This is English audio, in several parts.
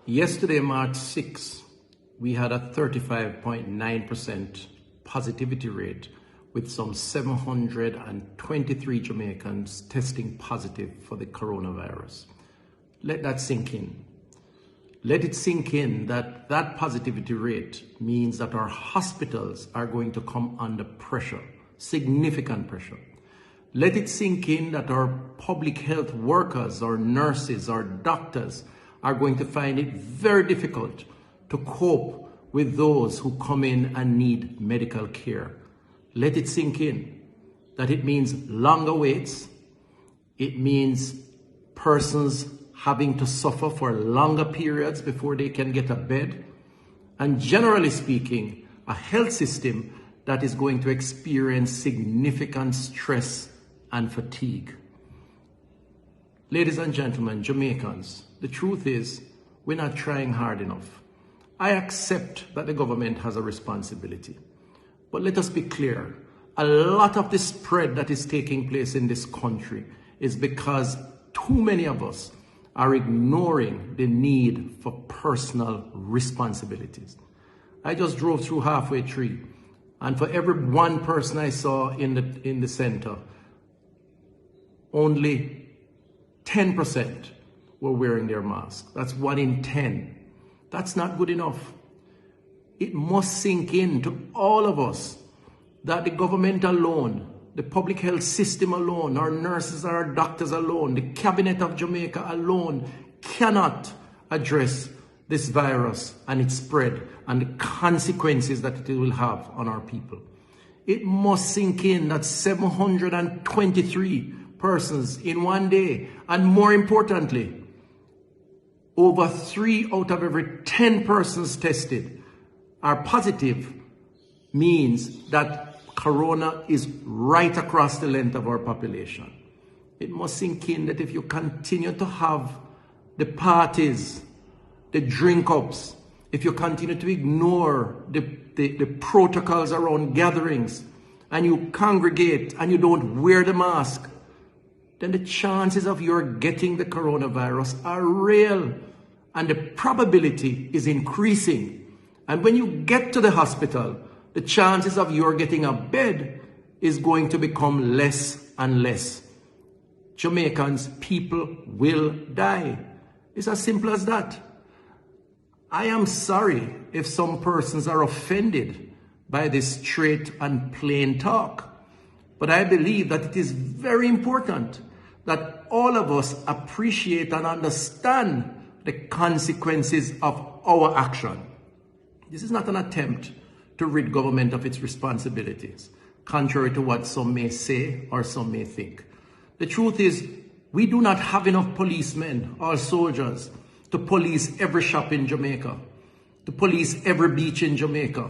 Yesterday, March 6, we had a 35.9% positivity rate with some 723 Jamaicans testing positive for the coronavirus. Let that sink in. Let it sink in that that positivity rate means that our hospitals are going to come under pressure, significant pressure. Let it sink in that our public health workers, our nurses, our doctors are going to find it very difficult to cope with those who come in and need medical care. Let it sink in that it means longer waits. It means persons having to suffer for longer periods before they can get a bed. And generally speaking, a health system that is going to experience significant stress and fatigue. Ladies and gentlemen, Jamaicans, the truth is we're not trying hard enough. I accept that the government has a responsibility. But let us be clear, a lot of the spread that is taking place in this country is because too many of us are ignoring the need for personal responsibilities. I just drove through Halfway Tree, and for every one person I saw in the center, only 10% were wearing their mask. That's 1 in 10. That's not good enough. It must sink into all of us that the government alone, the public health system alone, our nurses, our doctors alone, the cabinet of Jamaica alone cannot address this virus and its spread and the consequences that it will have on our people. It must sink in that 723 persons in one day, and more importantly, over 3 out of every 10 persons tested are positive, means that corona is right across the length of our population. It must sink in that if you continue to have the parties, the drink-ups, if you continue to ignore the protocols around gatherings, and you congregate and you don't wear the mask, then the chances of your getting the coronavirus are real, and the probability is increasing. And when you get to the hospital, the chances of your getting a bed is going to become less and less. Jamaicans, people will die. It's as simple as that. I am sorry if some persons are offended by this straight and plain talk, but I believe that it is very important that all of us appreciate and understand the consequences of our action. This is not an attempt to rid government of its responsibilities, contrary to what some may say or some may think. The truth is, we do not have enough policemen or soldiers to police every shop in Jamaica, to police every beach in Jamaica,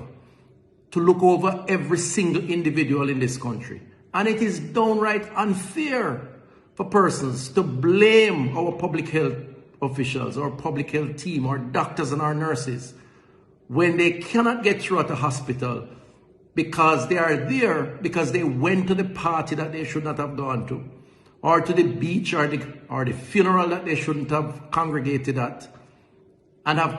to look over every single individual in this country. And it is downright unfair for persons to blame our public health officials, our public health team, our doctors and our nurses when they cannot get through at the hospital because they are there because they went to the party that they should not have gone to, or to the beach or the funeral that they shouldn't have congregated at, and have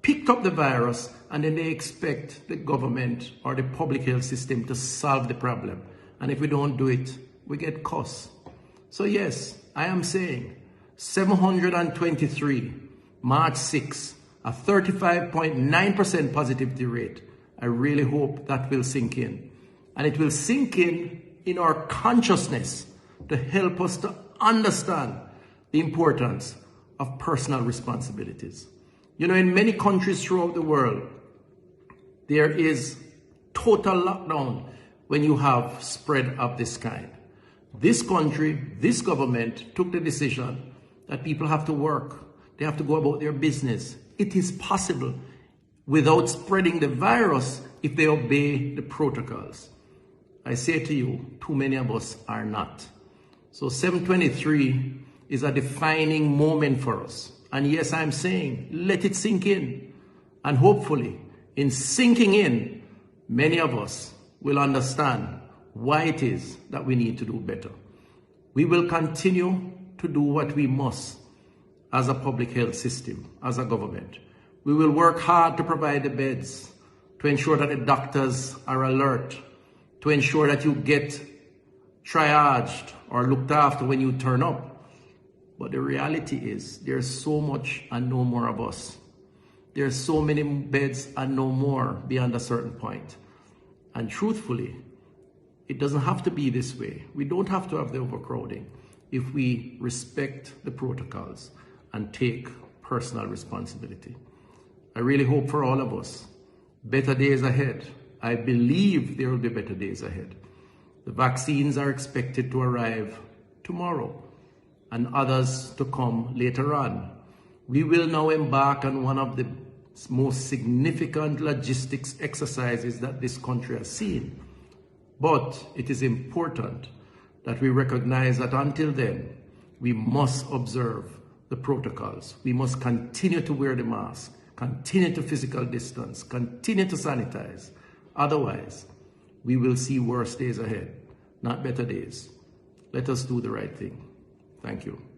picked up the virus, and then they expect the government or the public health system to solve the problem. And if we don't do it, we get costs. So yes, I am saying 723, March 6, a 35.9% positivity rate. I really hope that will sink in. And it will sink in our consciousness to help us to understand the importance of personal responsibilities. You know, in many countries throughout the world, there is total lockdown when you have spread of this kind. This country, this government took the decision that people have to work. They have to go about their business. It is possible without spreading the virus if they obey the protocols. I say to you, too many of us are not. So 723 is a defining moment for us. And yes, I'm saying, let it sink in. And hopefully, in sinking in, many of us will understand why it is that we need to do better. We will continue to do what we must as a public health system, as a government. We will work hard to provide the beds, to ensure that the doctors are alert, to ensure that you get triaged or looked after when you turn up. But the reality is there's so much and no more of us. There's so many beds and no more beyond a certain point. And truthfully, it doesn't have to be this way. We don't have to have the overcrowding if we respect the protocols and take personal responsibility. I really hope for all of us, better days ahead. I believe there will be better days ahead. The vaccines are expected to arrive tomorrow and others to come later on. We will now embark on one of the most significant logistics exercises that this country has seen. But it is important that we recognize that until then, we must observe the protocols. We must continue to wear the mask, continue to physical distance, continue to sanitize. Otherwise, we will see worse days ahead, not better days. Let us do the right thing. Thank you.